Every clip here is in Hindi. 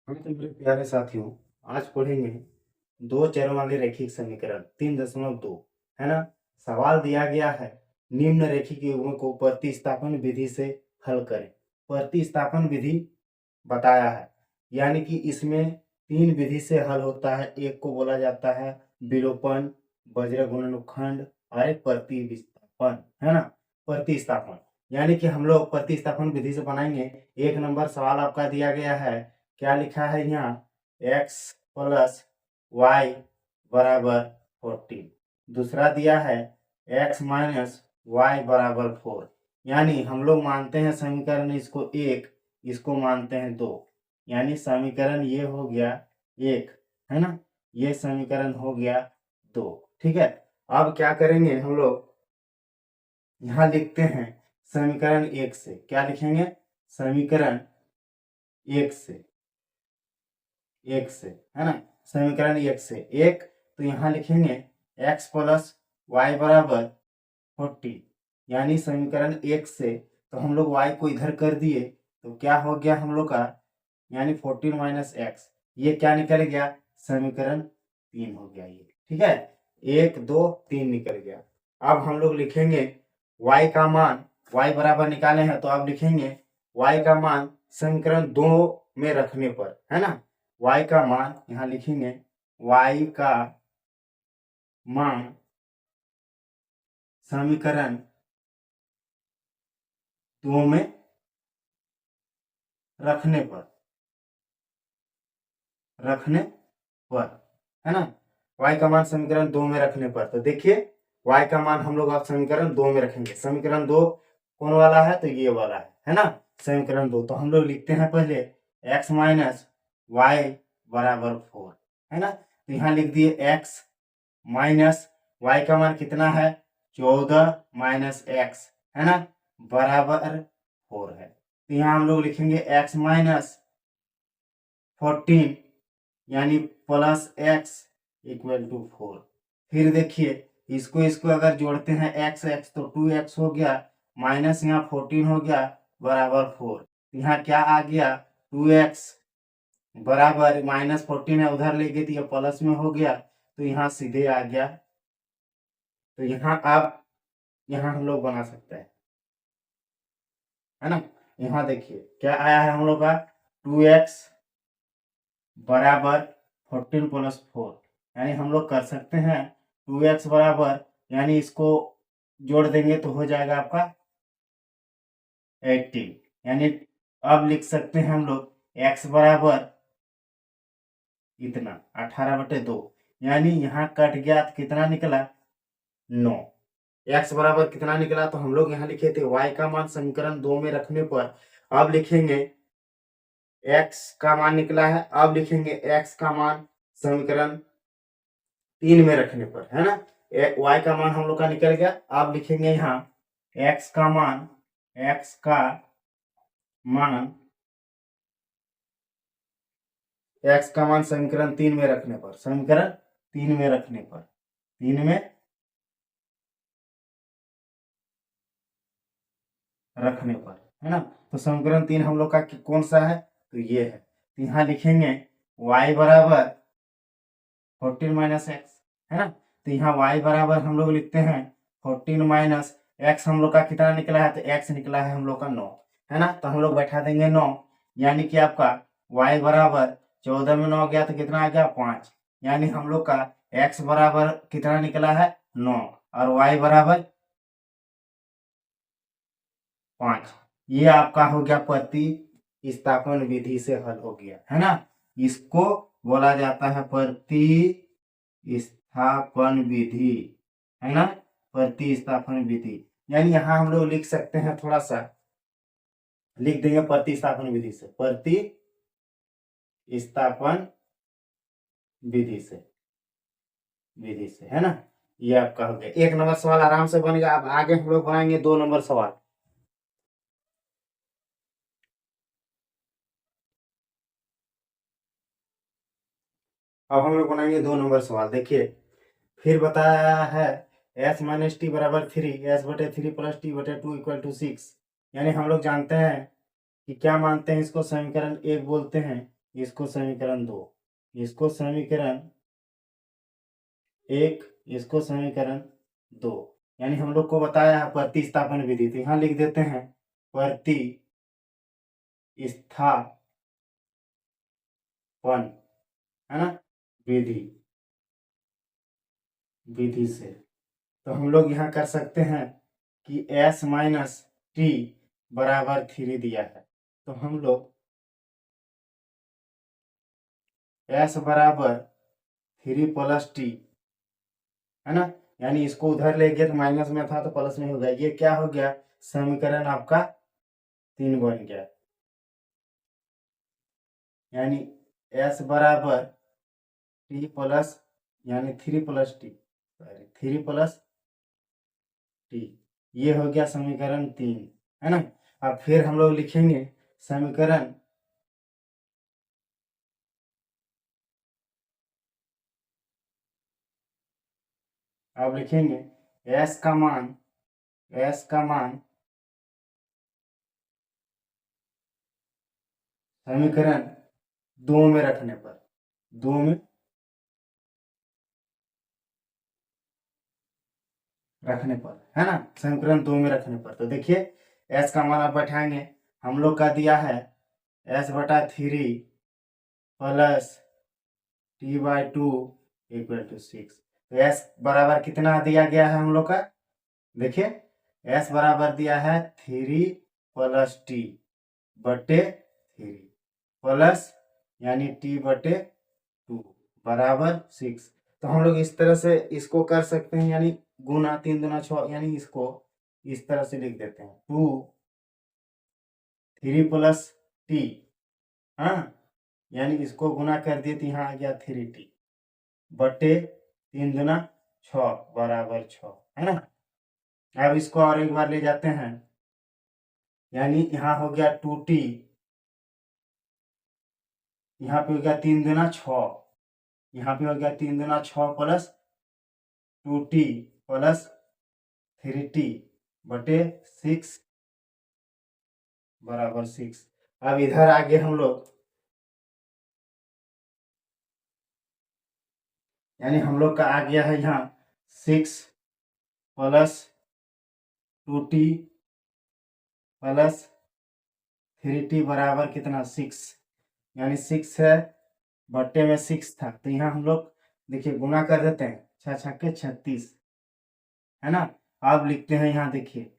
हम तो मेरे प्यारे साथियों आज पढ़ेंगे दो चरों वाले रैखिक समीकरण 3.2 है ना। सवाल दिया गया है निम्न रैखिक युग्मों को प्रतिस्थापन विधि से हल करें। प्रतिस्थापन विधि बताया है यानी कि इसमें तीन विधि से हल होता है। एक को बोला जाता है विलोपन, वज्र गुणनखंड और एक प्रतिस्थापन है ना। प्रतिस्थापन यानी कि हम लोग प्रतिस्थापन विधि से बनाएंगे। एक नंबर सवाल आपका दिया गया है, क्या लिखा है यहाँ, x प्लस वाई बराबर 14। दूसरा दिया है x माइनस वाई बराबर 4। यानी हम लोग मानते हैं समीकरण इसको एक, इसको मानते हैं दो, यानी समीकरण ये हो गया एक है ना, ये समीकरण हो गया दो। ठीक है, अब क्या करेंगे हम लोग, यहाँ लिखते हैं समीकरण एक से, क्या लिखेंगे, समीकरण एक से, एक से है ना, समीकरण एक से एक, तो यहाँ लिखेंगे x प्लस वाई बराबर 40। यानी समीकरण एक से तो हम लोग y को इधर कर दिए तो क्या हो गया हम लोग का, यानी 14 माइनस एक्स, ये क्या निकल गया, समीकरण तीन हो गया ये। ठीक है, एक दो तीन निकल गया। अब हम लोग लिखेंगे y का मान, y बराबर निकाले हैं तो अब लिखेंगे y का मान समीकरण दो में रखने पर है ना, y का मान यहाँ लिखेंगे y का मान समीकरण दो में रखने पर, रखने पर है ना, y का मान समीकरण दो में रखने पर। तो देखिए y का मान हम लोग अब समीकरण दो में रखेंगे। समीकरण दो कौन वाला है, तो ये वाला है ना, समीकरण दो। तो हम लोग लिखते हैं पहले x माइनस वाई बराबर 4 है ना। तो यहाँ लिख दिए x माइनस वाई का मान कितना है, 14 माइनस एक्स है ना, बराबर 4 है। तो यहाँ हम लोग लिखेंगे x माइनस 14 यानी प्लस एक्स इक्वल टू 4। फिर देखिए इसको इसको अगर जोड़ते हैं x x तो 2x हो गया, माइनस यहाँ 14 हो गया बराबर 4। यहाँ क्या आ गया, 2x बराबर माइनस 14 है, उधर ले गए तो ये प्लस में हो गया, तो यहाँ सीधे आ गया। तो यहाँ आप, यहाँ हम लोग बना सकते हैं है ना। यहाँ देखिए क्या आया है हम लोग का, 2x बराबर 14 प्लस 4, यानी हम लोग कर सकते हैं 2x बराबर, यानी इसको जोड़ देंगे तो हो जाएगा आपका 18। यानी अब लिख सकते हैं हम लोग x बराबर इतना 18/2, यानी यहाँ कट गया तो कितना निकला 9। x बराबर कितना निकला, तो हम लोग यहाँ लिखे थे y का मान समीकरण दो में रखने पर, अब लिखेंगे x का मान निकला है, अब लिखेंगे x का मान समीकरण तीन में रखने पर है ना। y का मान हम लोग का निकल गया, अब लिखेंगे यहाँ x का मान, x का मान, x का मान समीकरण तीन में रखने पर, समीकरण तीन में रखने पर, तीन में रखने पर है ना। तो समीकरण तीन हम लोग का कौन सा है, तो ये है। तो यहाँ लिखेंगे y बराबर 14 माइनस एक्स है ना। तो यहाँ y बराबर हम लोग लिखते हैं 14 माइनस एक्स, हम लोग का कितना निकला है, तो x निकला है हम लोग का 9 है ना। तो हम लोग बैठा देंगे 9, यानी कि आपका y बराबर 14 में 9 गया तो कितना आ गया 5, यानी हम लोग का x बराबर कितना निकला है 9 और y बराबर 5। ये आपका हो गया प्रतिस्थापन विधि से हल हो गया है ना। इसको बोला जाता है प्रतिस्थापन विधि है ना, प्रतिस्थापन विधि। यानी यहाँ हम लोग लिख सकते हैं, थोड़ा सा लिख देंगे प्रतिस्थापन विधि से, प्रतिस्थापन विधि से, विधि से है ना। ये आपका हो गया एक नंबर सवाल आराम से बन गया। अब आगे हम लोग बनाएंगे दो नंबर सवाल। अब हम लोग बनाएंगे दो नंबर सवाल। देखिए फिर बताया है एस माइनस टी बराबर 3, एस बटे 3 प्लस टी बटे 2 इक्वल टू 6। यानी हम लोग जानते हैं कि क्या मानते हैं, इसको समीकरण एक बोलते हैं, इसको समीकरण 2, इसको समीकरण 1, इसको समीकरण 2। यानी हम लोग को बताया है प्रतिस्थापन विधि, तो यहाँ लिख देते हैं प्रतिस्थापन, है ना, विधि, विधि से। तो हम लोग यहाँ कर सकते हैं कि s माइनस टी बराबर 3 दिया है, तो हम लोग s बराबर 3 प्लस टी, है ना, यानी इसको उधर ले गए तो माइनस में था तो प्लस में हो गया, ये क्या हो गया, समीकरण आपका 3 बन गया। यानी s बराबर टी प्लस, यानी 3 plus T, sorry 3 plus T, ये हो गया समीकरण 3, है ना। अब फिर हम लोग लिखेंगे समीकरण अब लिखेंगे s का मान, s का मान समीकरण 2 में रखने पर, 2 में रखने पर, है ना, समीकरण 2 में रखने पर। तो देखिए s का मान आप बैठाएंगे, हम लोग का दिया है s बटा 3 plus T by 2 equal to 6। तो s बराबर कितना दिया गया है हम लोग का, देखिए s बराबर दिया है 3 प्लस टी बटे 3 प्लस यानी टी बटे 2 बराबर 6। तो हम लोग इस तरह से इसको कर सकते हैं, यानी गुना 3 दूना 6, यानी इसको इस तरह से लिख देते हैं 2 3 प्लस टी, हाँ, यानी इसको गुना कर दिए तो यहाँ आ गया 3t बटे 3 दूना 6 बराबर 6, है ना। अब इसको और एक बार ले जाते हैं, यानी यहाँ हो गया 2t, यहाँ पे हो गया 3 दूना 6, यहाँ पे हो गया 3 दूना 6 प्लस 2t प्लस 3t बटे 6 बराबर 6। अब इधर आगे हम लोग, यानी हम लोग का आ गया है यहाँ 6 प्लस 2t प्लस 3t बराबर कितना 6, यानी 6 है बट्टे में 6 था, तो यहाँ हम लोग देखिए गुना कर देते हैं, 6 छक्के 36, है ना। अब लिखते हैं यहाँ देखिए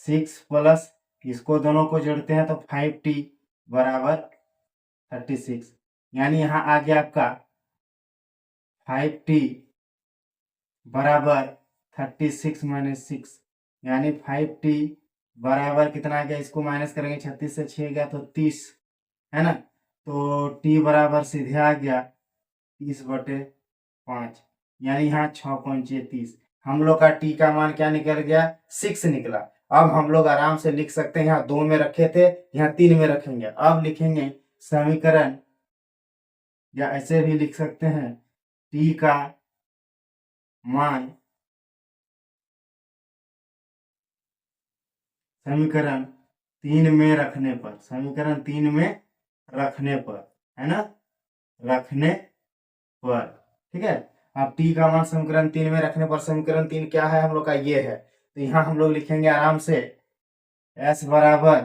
6 प्लस, इसको दोनों को जोड़ते हैं तो 5t बराबर 36, यानी यहाँ आ गया आपका 5t बराबर 36 माइनस 6, यानी 5t बराबर कितना आ गया, इसको माइनस करेंगे 36 से 6 गया तो 30, है ना। तो t बराबर सीधे आ गया 30 बटे 5, यानी यहाँ 6 पंचे 30, हम लोग का t का मान क्या निकल गया, 6 निकला। अब हम लोग आराम से लिख सकते हैं, यहाँ 2 में रखे थे यहाँ 3 में रखेंगे। अब लिखेंगे समीकरण, या ऐसे भी लिख सकते हैं t का मान समीकरण 3 में रखने पर, समीकरण 3 में रखने पर, है ना, रखने पर, ठीक है। अब t का मान समीकरण 3 में रखने पर, समीकरण 3 क्या है हम लोग का, ये है, तो यहाँ हम लोग लिखेंगे आराम से s बराबर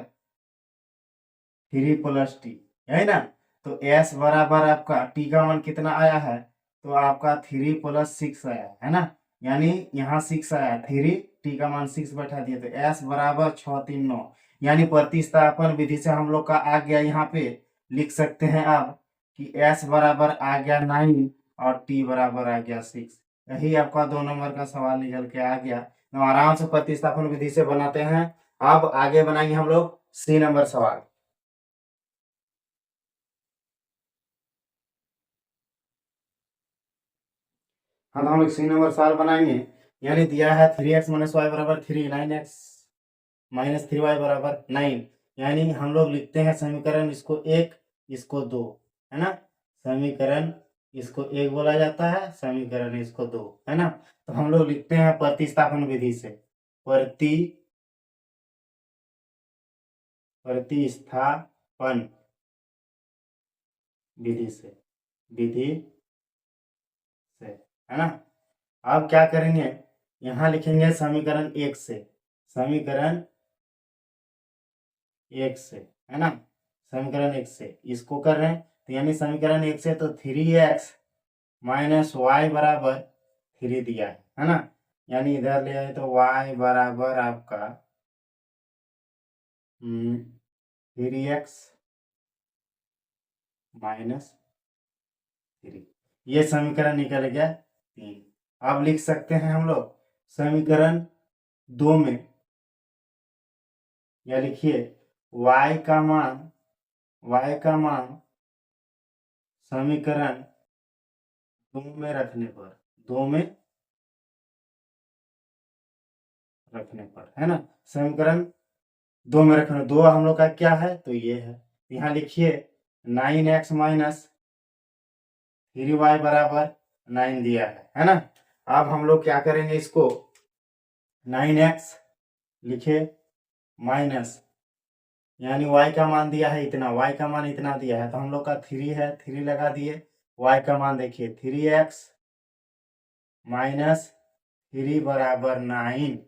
3 प्लस टी, है ना। तो s बराबर आपका t का मान कितना आया है, तो आपका 3 प्लस 6 आया है ना, यानी यहाँ 6 आया, 3 t का मान 6 बैठा दिए, तो s बराबर 6 3 9, यानी प्रतिस्थापन विधि से हम लोग का आ गया, यहाँ पे लिख सकते हैं आप कि s बराबर आ गया 9 और t बराबर आ गया 6। यही आपका 2 नंबर का सवाल निकल के आ गया। तो आराम से प्रतिस्थापन विधि से बनाते हैं। अब आगे बनाएंगे हम लोग सी नंबर सवाल। हाँ, तो हम लोग सी नंबर सवाल बनाएंगे, यानी दिया है 3x माइनस वाई बराबर 3, 9x माइनस 3y बराबर 9, यानी हम लोग लिखते हैं समीकरण इसको 1 इसको 2, है ना, समीकरण इसको 1 बोला जाता है, समीकरण इसको 2, है ना। तो हम लोग लिखते हैं प्रतिस्थापन विधि से, प्रतिस्थापन विधि से, है ना। अब क्या करेंगे, यहाँ लिखेंगे समीकरण 1 से, समीकरण 1 से, है ना। समीकरण 1 से इसको कर रहे हैं, तो यानी समीकरण 1 से तो 3x माइनस वाई बराबर 3 दिया है ना। यानी इधर ले आए तो y बराबर आपका 3x माइनस 3, ये समीकरण निकल गया 3। अब लिख सकते हैं हम लोग समीकरण 2 में, या लिखिए y का मान समीकरण 2 में रखने पर, 2 में रखने पर, है ना। समीकरण 2 में रखना, 2 हम लोग का क्या है, तो ये है। यहाँ लिखिए 9x माइनस 3y बराबर 9 दिया है ना। अब हम लोग क्या करेंगे, इसको 9x लिखे माइनस, यानी y का मान दिया है इतना, y का मान इतना दिया है, तो हम लोग का 3 है, 3 लगा दिए। y का मान देखिए 3x माइनस 3 बराबर 9,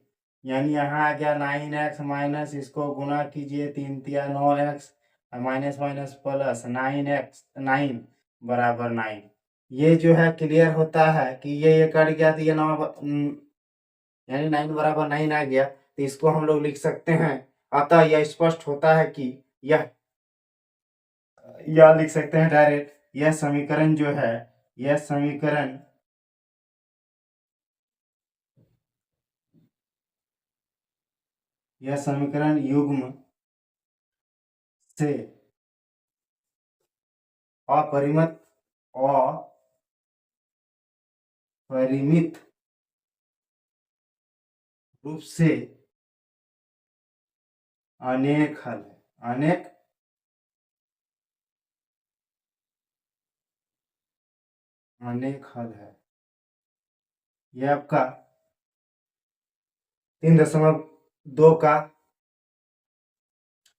यानी यहाँ आ गया 9x माइनस, इसको गुना कीजिए 3 तिया 9x minus minus plus 9x 9 बराबर 9। ये जो है क्लियर होता है कि ये कट गया, तो ये 9 यानी 9 बराबर 9 आ गया, तो इसको हम लोग लिख सकते हैं। अतः यह स्पष्ट होता है कि यह लिख सकते हैं डायरेक्ट, यह समीकरण जो है, यह समीकरण युग्म से अपरिमित रूप से अनेक हल है, अनेक हल है। यह आपका 3.2 का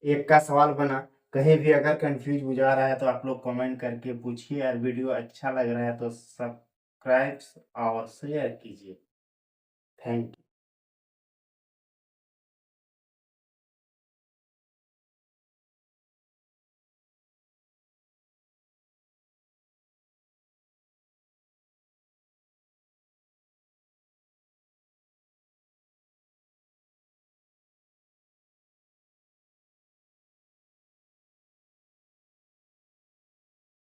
एक का सवाल बना। कहीं भी अगर कंफ्यूज हो जा रहा है तो आप लोग कमेंट करके पूछिए, और वीडियो अच्छा लग रहा है तो सब्सक्राइब और शेयर कीजिए। Thank you.